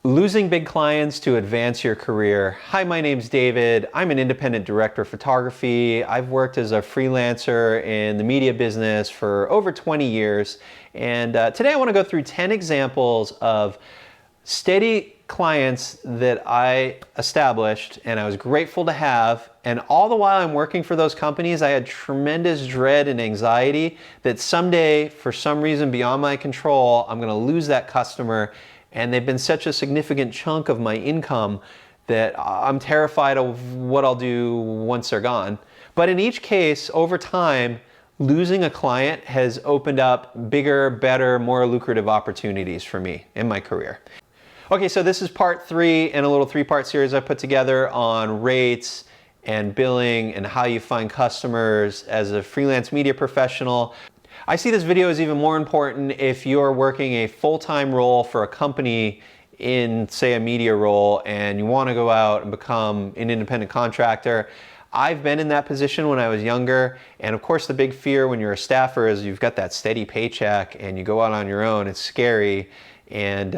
Losing big clients to advance your career. Hi, my name's David. I'm an independent director of photography. I've worked as a freelancer in the media business for over 20 years. And today I want to go through 10 examples of steady clients that I established and I was grateful to have. And all the while I'm working for those companies, I had tremendous dread and anxiety that someday, for some reason beyond my control, I'm going to lose that customer. And they've been such a significant chunk of my income that I'm terrified of what I'll do once they're gone. But in each case, over time, losing a client has opened up bigger, better, more lucrative opportunities for me in my career. Okay, so this is part 3 in a little 3-part series I put together on rates and billing and how you find customers as a freelance media professional. I see this video as even more important if you're working a full-time role for a company in, say, a media role and you want to go out and become an independent contractor. I've been in that position when I was younger, and of course the big fear when you're a staffer is you've got that steady paycheck and you go out on your own. It's scary, and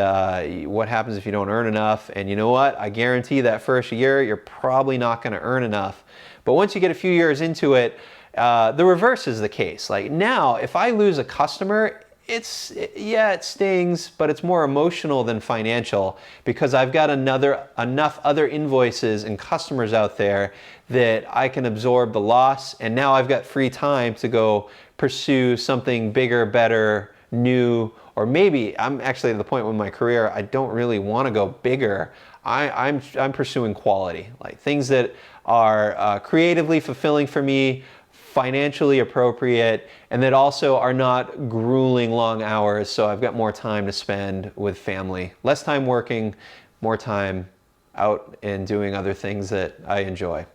what happens if you don't earn enough? And you know what? I guarantee that first year you're probably not going to earn enough. But once you get a few years into it, the reverse is the case. Like now, if I lose a customer, it stings, but it's more emotional than financial because I've got enough other invoices and customers out there that I can absorb the loss, and now I've got free time to go pursue something bigger, better, new, or maybe I'm actually at the point in my career I don't really want to go bigger. I'm pursuing quality, like things that are creatively fulfilling for me, financially appropriate, and that also are not grueling long hours, so I've got more time to spend with family. Less time working, more time out and doing other things that I enjoy.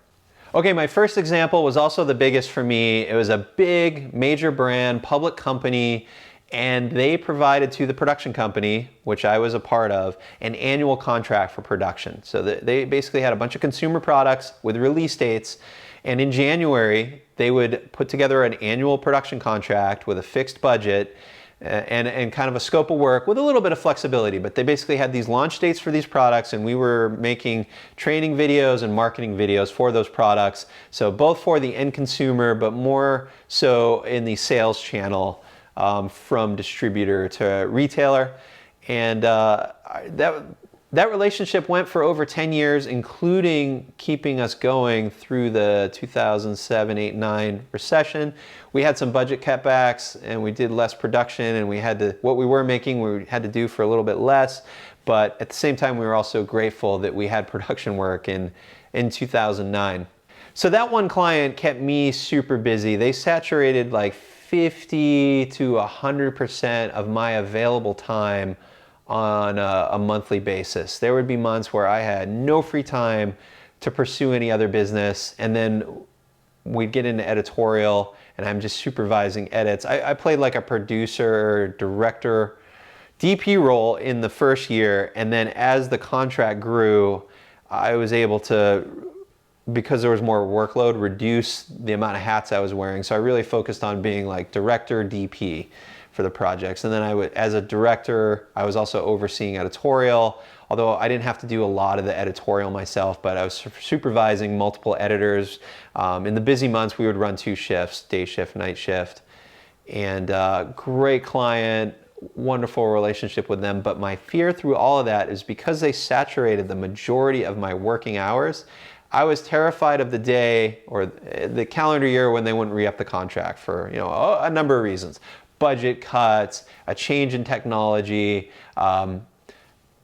Okay, my first example was also the biggest for me. It was a big, major brand, public company, and they provided to the production company, which I was a part of, an annual contract for production. So they basically had a bunch of consumer products with release dates, and in January, they would put together an annual production contract with a fixed budget and kind of a scope of work with a little bit of flexibility. But they basically had these launch dates for these products, and we were making training videos and marketing videos for those products. So both for the end consumer, but more so in the sales channel from distributor to retailer. And that relationship went for over 10 years, including keeping us going through the 2007, 8, 9 recession. We had some budget cutbacks and we did less production, and we had to, what we were making, we had to do for a little bit less. But at the same time, we were also grateful that we had production work in 2009. So that one client kept me super busy. They saturated like 50 to 100% of my available time on a monthly basis. There would be months where I had no free time to pursue any other business, and then we'd get into editorial and I'm just supervising edits. I played like a producer, director, DP role in the first year, and then as the contract grew, I was able to, because there was more workload, reduce the amount of hats I was wearing. So I really focused on being like director, DP for the projects. And then as a director, I was also overseeing editorial, although I didn't have to do a lot of the editorial myself, but I was supervising multiple editors. In the busy months, we would run 2 shifts, day shift, night shift. And great client, wonderful relationship with them. But my fear through all of that is because they saturated the majority of my working hours, I was terrified of the day or the calendar year when they wouldn't re-up the contract for a number of reasons. Budget cuts, a change in technology,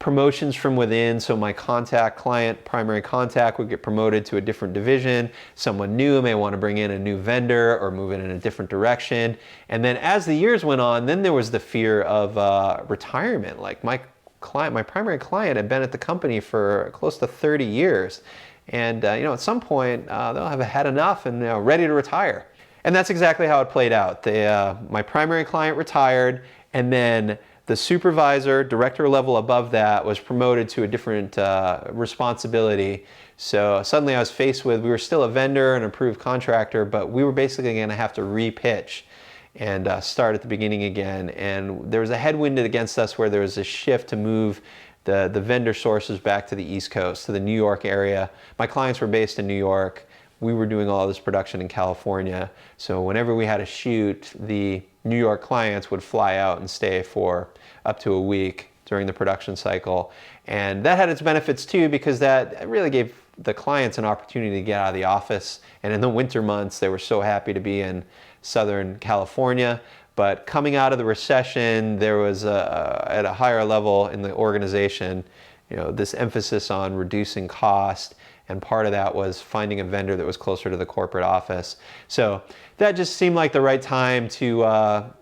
promotions from within. So my primary contact would get promoted to a different division. Someone new may want to bring in a new vendor or move it in a different direction. And then as the years went on, then there was the fear of retirement. Like my primary client had been at the company for close to 30 years. And at some point, they'll have had enough and ready to retire. And that's exactly how it played out. My primary client retired, and then the supervisor, director level above that, was promoted to a different responsibility. So suddenly I was faced with, we were still a vendor, an approved contractor, but we were basically going to have to re-pitch and start at the beginning again. And there was a headwind against us where there was a shift to move the vendor sources back to the East Coast, to the New York area. My clients were based in New York. We were doing all this production in California. So whenever we had a shoot, the New York clients would fly out and stay for up to a week during the production cycle. And that had its benefits too, because that really gave the clients an opportunity to get out of the office. And in the winter months, they were so happy to be in Southern California. But coming out of the recession, there was at a higher level in the organization, this emphasis on reducing cost, and part of that was finding a vendor that was closer to the corporate office. So that just seemed like the right time to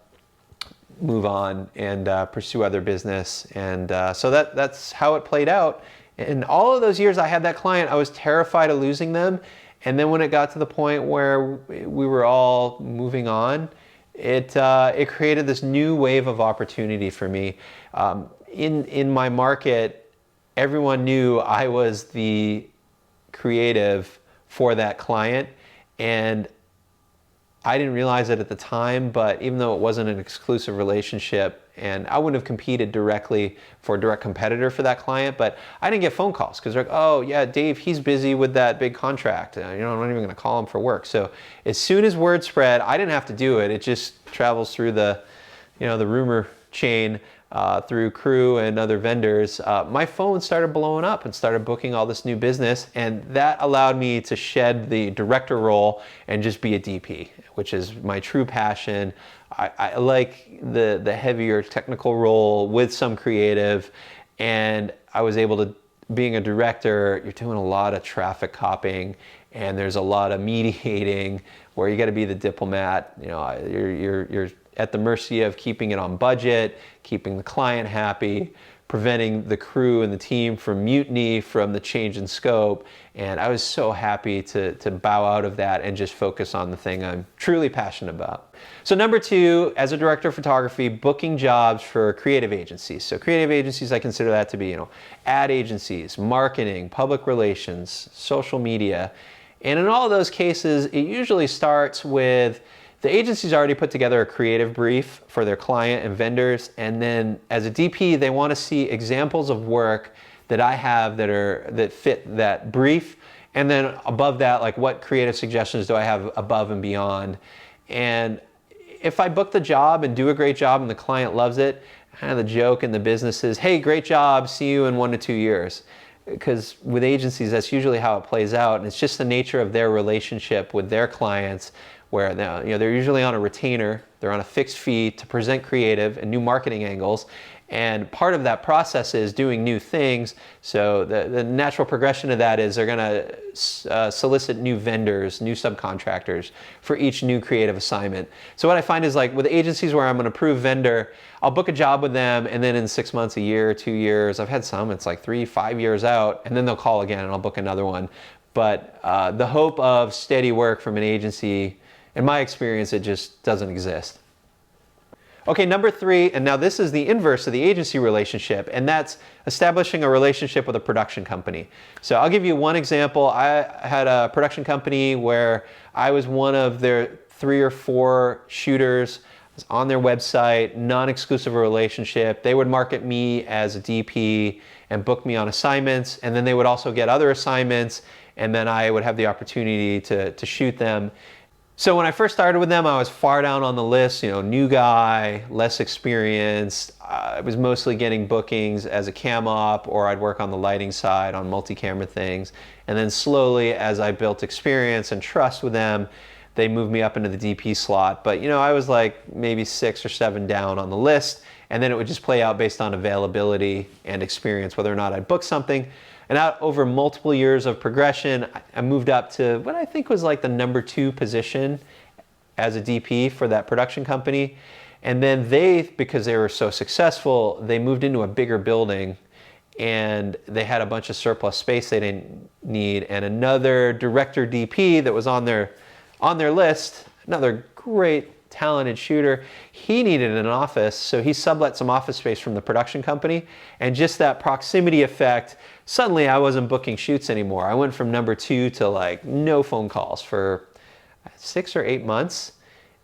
move on and pursue other business. And so that's how it played out. In all of those years I had that client, I was terrified of losing them. And then when it got to the point where we were all moving on, it created this new wave of opportunity for me. In my market, everyone knew I was the creative for that client, and I didn't realize it at the time, but even though it wasn't an exclusive relationship, and I wouldn't have competed directly for a direct competitor for that client, but I didn't get phone calls because they're like, oh yeah, Dave, he's busy with that big contract. I'm not even going to call him for work. So as soon as word spread, I didn't have to do it. It just travels through the rumor chain through crew and other vendors. My phone started blowing up and started booking all this new business, and that allowed me to shed the director role and just be a DP, which is my true passion. I like the heavier technical role with some creative, and I was able to, being a director, you're doing a lot of traffic copying, and there's a lot of mediating where you got to be the diplomat. You're at the mercy of keeping it on budget, keeping the client happy, preventing the crew and the team from mutiny from the change in scope. And I was so happy to bow out of that and just focus on the thing I'm truly passionate about. So number 2, as a director of photography, booking jobs for creative agencies. So creative agencies, I consider that to be, ad agencies, marketing, public relations, social media. And in all of those cases, it usually starts with the agency's already put together a creative brief for their client and vendors, and then as a DP, they want to see examples of work that I have that fit that brief, and then above that, like what creative suggestions do I have above and beyond. And if I book the job and do a great job and the client loves it, kind of the joke in the business is, hey, great job, see you in 1 to 2 years. Because with agencies, that's usually how it plays out, and it's just the nature of their relationship with their clients, where they're usually on a retainer, they're on a fixed fee to present creative and new marketing angles, and part of that process is doing new things. So the natural progression of that is they're going to solicit new vendors, new subcontractors for each new creative assignment. So what I find is, like with agencies where I'm an approved vendor, I'll book a job with them, and then in 6 months, a year, 2 years, I've had some, it's like 3, 5 years out, and then they'll call again and I'll book another one. But the hope of steady work from an agency, in my experience, it just doesn't exist. Okay, number 3, and now this is the inverse of the agency relationship, and that's establishing a relationship with a production company. So I'll give you one example. I had a production company where I was one of their 3 or 4 shooters. I was on their website, non-exclusive relationship. They would market me as a DP and book me on assignments, and then they would also get other assignments, and then I would have the opportunity to shoot them. So when I first started with them, I was far down on the list, new guy, less experienced. I was mostly getting bookings as a cam op, or I'd work on the lighting side on multi-camera things. And then slowly, as I built experience and trust with them, they moved me up into the DP slot. But I was like maybe 6 or 7 down on the list, and then it would just play out based on availability and experience, whether or not I'd book something. And out over multiple years of progression, I moved up to what I think was like the number 2 position as a DP for that production company. And then because they were so successful, they moved into a bigger building, and they had a bunch of surplus space they didn't need. And another director DP that was on their list, another great talented shooter, he needed an office, so he sublet some office space from the production company. And just that proximity effect, suddenly I wasn't booking shoots anymore. I went from number 2 to like no phone calls for 6 or 8 months.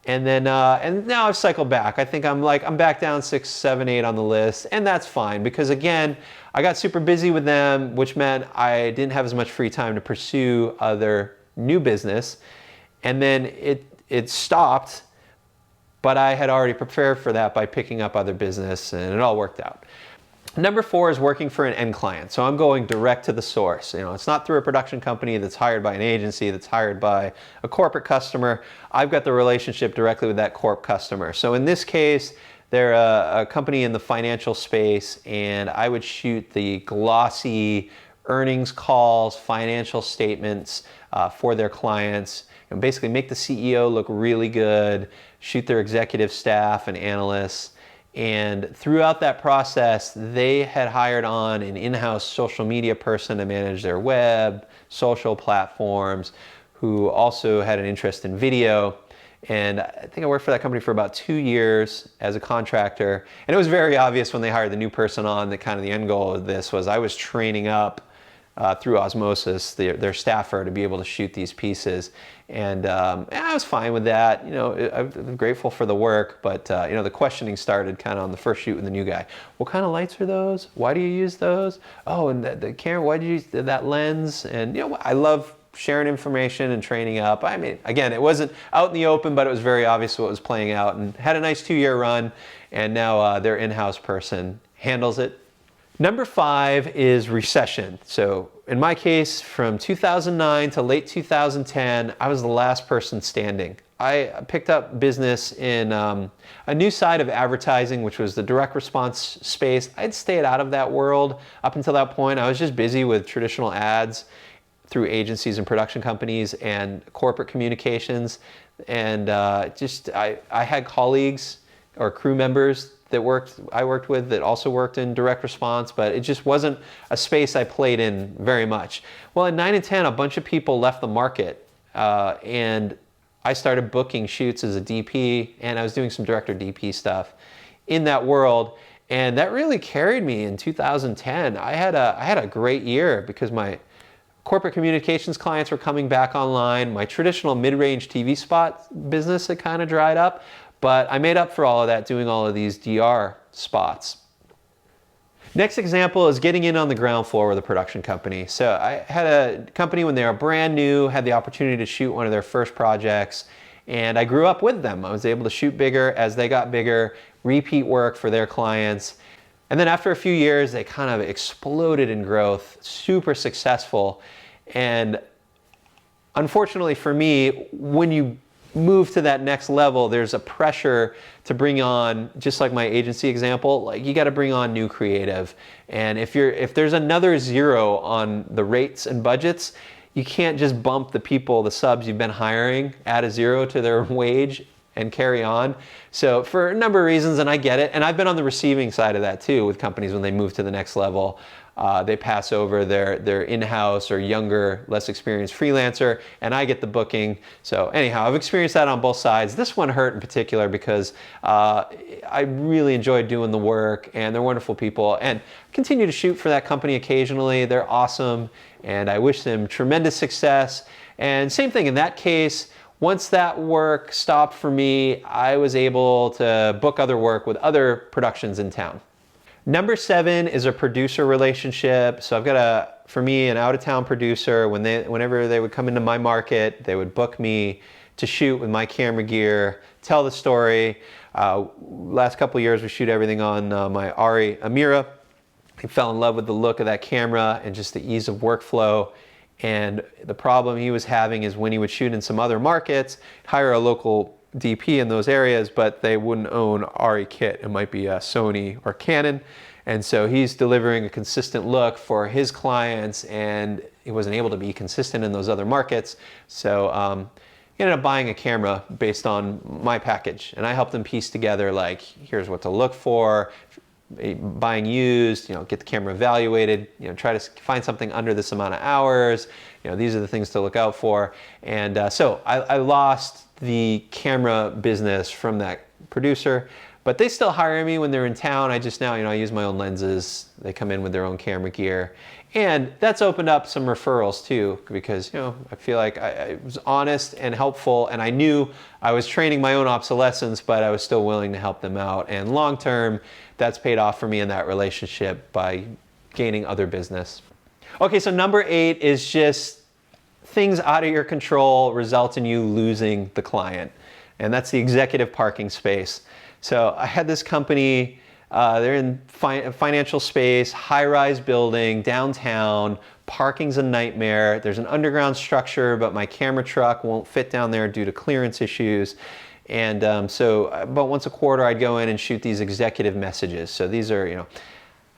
And then and now I've cycled back. I think I'm back down 6, 7, 8 on the list, and that's fine, because again, I got super busy with them, which meant I didn't have as much free time to pursue other new business. And then it stopped, but I had already prepared for that by picking up other business, and it all worked out. Number 4 is working for an end client. So I'm going direct to the source. It's not through a production company that's hired by an agency, that's hired by a corporate customer. I've got the relationship directly with that corp customer. So in this case, they're a company in the financial space, and I would shoot the glossy earnings calls, financial statements for their clients, and basically make the CEO look really good, shoot their executive staff and analysts. And throughout that process, they had hired on an in-house social media person to manage their web, social platforms, who also had an interest in video. And I think I worked for that company for about 2 years as a contractor. And it was very obvious when they hired the new person on that kind of the end goal of this was I was training up through osmosis their staffer to be able to shoot these pieces. And I was fine with that. I'm grateful for the work, but the questioning started kind of on the first shoot with the new guy. What kind of lights are those? Why do you use those? Oh, and the camera, why did you use that lens? And I love sharing information and training up. I mean, again, it wasn't out in the open, but it was very obvious what was playing out, and had a nice 2-year run, and now their in-house person handles it. Number 5 is recession. So in my case, from 2009 to late 2010, I was the last person standing. I picked up business in a new side of advertising, which was the direct response space. I'd stayed out of that world up until that point. I was just busy with traditional ads through agencies and production companies and corporate communications. And I had colleagues or crew members that I worked with that also worked in direct response, but it just wasn't a space I played in very much. Well, in 9 and 10, a bunch of people left the market, and I started booking shoots as a DP, and I was doing some director DP stuff in that world, and that really carried me in 2010. I had a great year because my corporate communications clients were coming back online. My traditional mid-range TV spot business had kind of dried up, but I made up for all of that doing all of these DR spots. Next example is getting in on the ground floor with a production company. So I had a company when they were brand new, had the opportunity to shoot one of their first projects, and I grew up with them. I was able to shoot bigger as they got bigger, repeat work for their clients. And then after a few years, they kind of exploded in growth, super successful. And unfortunately for me, when you move to that next level, there's a pressure to bring on, just like my agency example, like you got to bring on new creative. And if there's another 0 on the rates and budgets, you can't just bump the subs you've been hiring, add a 0 to their wage and carry on. So for a number of reasons, and I get it, and I've been on the receiving side of that too with companies when they move to the next level. They pass over their in-house or younger, less experienced freelancer, and I get the booking. So anyhow, I've experienced that on both sides. This one hurt in particular because I really enjoyed doing the work, and they're wonderful people, and continue to shoot for that company occasionally. They're awesome, and I wish them tremendous success. And same thing in that case. Once that work stopped for me, I was able to book other work with other productions in town. Number 7 is a producer relationship. So I've got for me, an out-of-town producer. Whenever they would come into my market, they would book me to shoot with my camera gear, tell the story. Last couple of years, we shoot everything on my Arri Amira. I fell in love with the look of that camera and just the ease of workflow. And the problem he was having is when he would shoot in some other markets, hire a local DP in those areas, but they wouldn't own Arri kit. It might be a Sony or Canon. And so he's delivering a consistent look for his clients, and he wasn't able to be consistent in those other markets. So he ended up buying a camera based on my package. And I helped him piece together, like, here's what to look for, buying used, get the camera evaluated, try to find something under this amount of hours. These are the things to look out for. And so I lost the camera business from that producer, but they still hire me when they're in town. I just now, I use my own lenses. They come in with their own camera gear. And that's opened up some referrals too, because, I feel like I was honest and helpful, and I knew I was training my own obsolescence, but I was still willing to help them out. And long term, that's paid off for me in that relationship by gaining other business. Okay, so number 8 is just things out of your control result in you losing the client. And that's the executive parking space. So I had this company, they're in financial space, high-rise building, downtown, parking's a nightmare. There's an underground structure, but my camera truck won't fit down there due to clearance issues. And so about once a quarter, I'd go in and shoot these executive messages. So these are,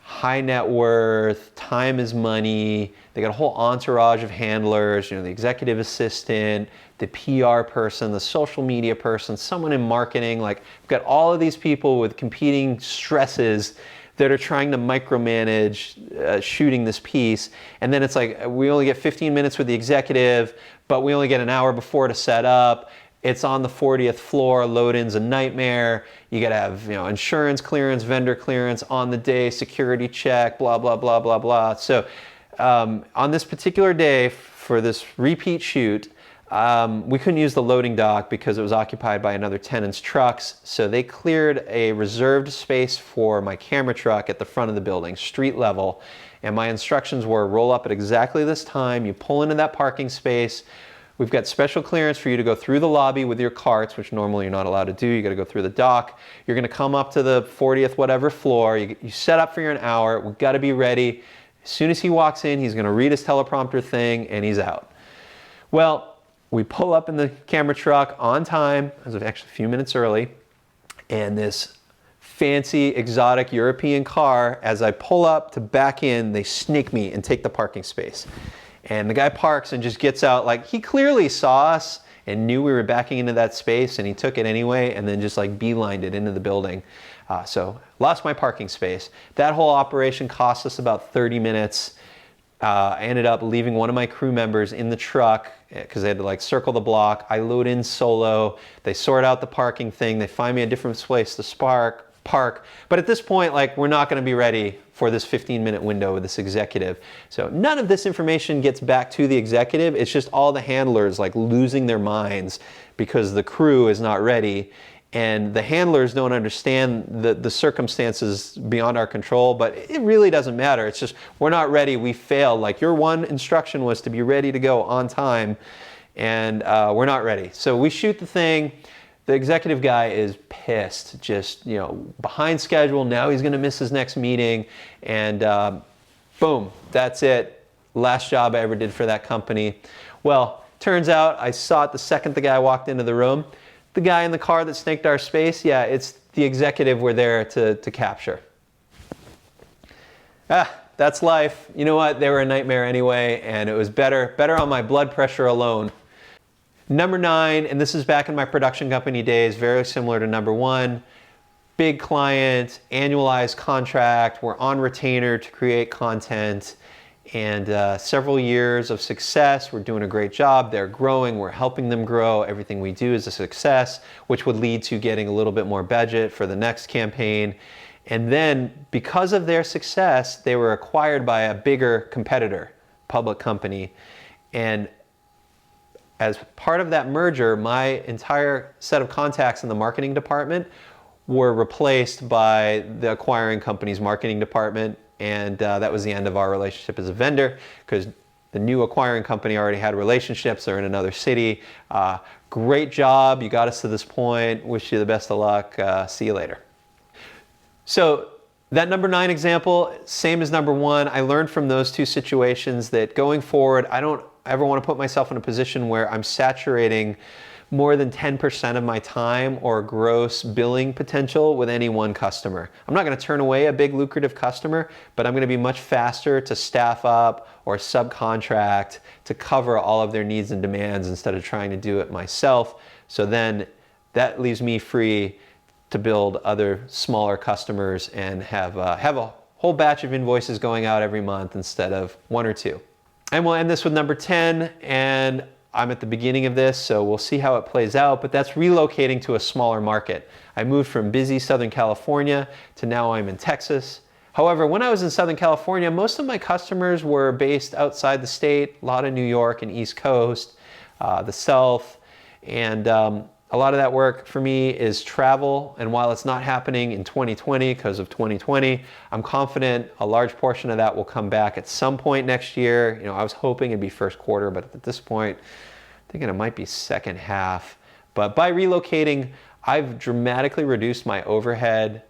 high net worth, time is money. They got a whole entourage of handlers, the executive assistant, the PR person, the social media person, someone in marketing. Like, we've got all of these people with competing stresses that are trying to micromanage shooting this piece. And then it's like, we only get 15 minutes with the executive, but we only get an hour before to set up. It's on the 40th floor, load-in's a nightmare. You gotta have, insurance clearance, vendor clearance on the day, security check, blah, blah, blah, blah, blah. So on this particular day for this repeat shoot, we couldn't use the loading dock because it was occupied by another tenant's trucks. So they cleared a reserved space for my camera truck at the front of the building, street level. And my instructions were roll up at exactly this time, you pull into that parking space. We've got special clearance for you to go through the lobby with your carts, which normally you're not allowed to do. You got to go through the dock. You're going to come up to the 40th whatever floor. You set up for your an hour. We've got to be ready. As soon as he walks in, he's going to read his teleprompter thing, and he's out. Well, we pull up in the camera truck on time. I was actually a few minutes early. And this fancy, exotic European car, as I pull up to back in, they snake me and take the parking space. And the guy parks and just gets out. Like, he clearly saw us and knew we were backing into that space, and he took it anyway and then just like beelined it into the building. So lost my parking space. That whole operation cost us about 30 minutes. I ended up leaving one of my crew members in the truck because they had to like circle the block. I load in solo. They sort out the parking thing. They find me a different place to park. But at this point, like, we're not going to be ready for this 15-minute window with this executive. So none of this information gets back to the executive. It's just all the handlers like losing their minds because the crew is not ready. And the handlers don't understand the circumstances beyond our control, but it really doesn't matter. It's just, we're not ready, we failed. Like, your one instruction was to be ready to go on time, and we're not ready. So we shoot the thing. The executive guy is pissed, just, behind schedule. Now he's going to miss his next meeting. And boom, that's it. Last job I ever did for that company. Well, turns out I saw it the second the guy walked into the room. The guy in the car that snaked our space, yeah, it's the executive we're there to capture. That's life. You know what? They were a nightmare anyway, and it was better on my blood pressure alone. Number 9, and this is back in my production company days, very similar to number 1. Big client, annualized contract, we're on retainer to create content, and several years of success. We're doing a great job. They're growing. We're helping them grow. Everything we do is a success, which would lead to getting a little bit more budget for the next campaign. And then, because of their success, they were acquired by a bigger competitor, public company. And as part of that merger, my entire set of contacts in the marketing department were replaced by the acquiring company's marketing department. And that was the end of our relationship as a vendor, because the new acquiring company already had relationships. They're in another city. Great job. You got us to this point. Wish you the best of luck. See you later. So that number 9 example, same as number 1. I learned from those two situations that going forward, I don't ever want to put myself in a position where I'm saturating more than 10% of my time or gross billing potential with any one customer. I'm not going to turn away a big lucrative customer, but I'm going to be much faster to staff up or subcontract to cover all of their needs and demands instead of trying to do it myself. So then that leaves me free to build other smaller customers and have a whole batch of invoices going out every month instead of 1 or 2. And we'll end this with number 10, and I'm at the beginning of this, so we'll see how it plays out, but that's relocating to a smaller market. I moved from busy Southern California to now I'm in Texas. However, when I was in Southern California, most of my customers were based outside the state, a lot of New York and East Coast, the South, and A lot of that work for me is travel, and while it's not happening in 2020 because of 2020, I'm confident a large portion of that will come back at some point next year. You know, I was hoping it'd be first quarter, but at this point, I'm thinking it might be second half. But by relocating, I've dramatically reduced my overhead.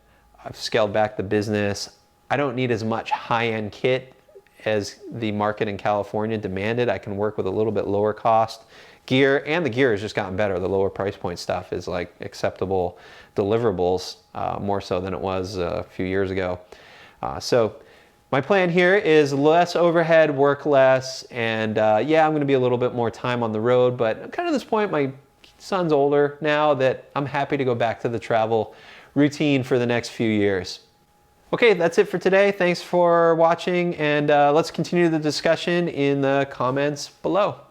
I've scaled back the business. I don't need as much high-end kit as the market in California demanded. I can work with a little bit lower cost gear, and the gear has just gotten better. The lower price point stuff is like acceptable deliverables, more so than it was a few years ago. So my plan here is less overhead, work less, and yeah, I'm gonna be a little bit more time on the road, but I'm kind of at this point, my son's older now that I'm happy to go back to the travel routine for the next few years. Okay, that's it for today. Thanks for watching, and let's continue the discussion in the comments below.